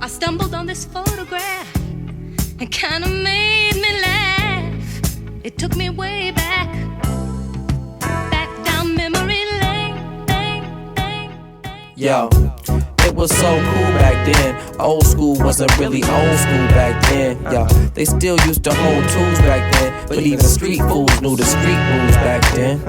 I stumbled on this photograph. It kinda made me laugh. It took me way back down memory lane. Yo, it was so cool back then. Old school wasn't really old school back then. Yo, they still used to hold tools back then, but even street fools knew the street rules back then.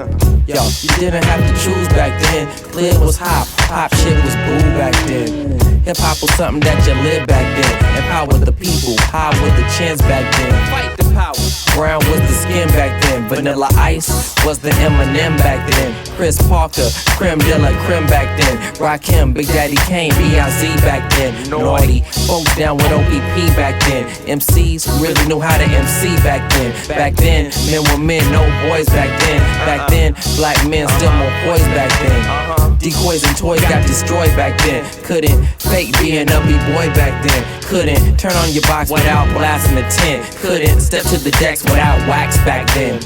Yo, you didn't have to choose back then. Clear was hop, pop shit was boo back then. Hip hop was something that you lived back then. Empower the people, high with the chins back then. Fight the power. Brown was the skin back then. Vanilla Ice was the Eminem back then. Chris Parker, Creme de la Creme back then. Rakim, Big Daddy Kane, B.I.Z. back then. Naughty, folks down with OPP back then. MCs really knew how to MC back then. Back then, men were men, no boys back then. Back then, black men still more poised back then. Decoys and toys got destroyed back then. Couldn't fake being a B-boy back then. Couldn't turn on your box without blasting the tent. Couldn't step to the decks without wax back then.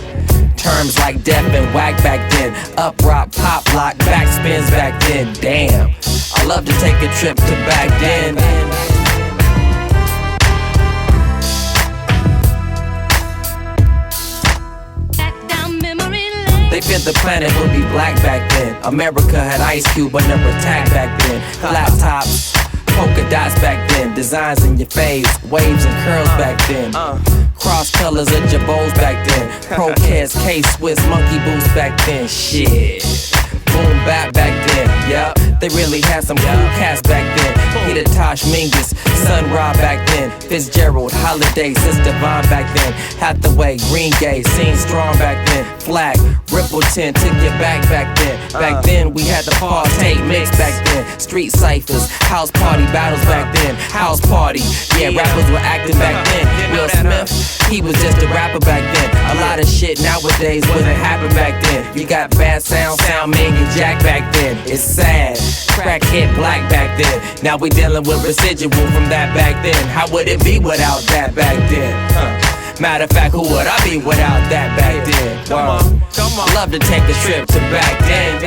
Terms like deaf and whack back then. Up rock, pop lock, backspins back then. Damn, I love to take a trip to back then. They feared the planet would be black back then. America had Ice Cube, but never attacked back then. Laptops, polka dots back then. Designs in your face, waves and curls back then. Cross colors of Jabos back then. Pro-Keds, K-Swiss, monkey boots back then. Shit. Boom bap back then, yup. They really had some cool cats back then. Peter Tosh, Mingus, Sun Ra back then. Fitzgerald, Holiday, Sister Vaughn back then. Hathaway, Green Gay, Seen Strong back then. Flag, Rippleton, took it back then. Back then we had the Partake mix back then. Street ciphers, house party battles back then. House party, yeah, rappers were acting back then. Will Smith, he was just a rapper back then. A lot of shit nowadays wouldn't happen back then. You got bad sound man, get jack back then. It's sad, crack hit black back then. Now we dealing with residual from that back then. How would it be without that back then? Matter of fact, who would I be without that back then? Come on. Love to take a trip to back then.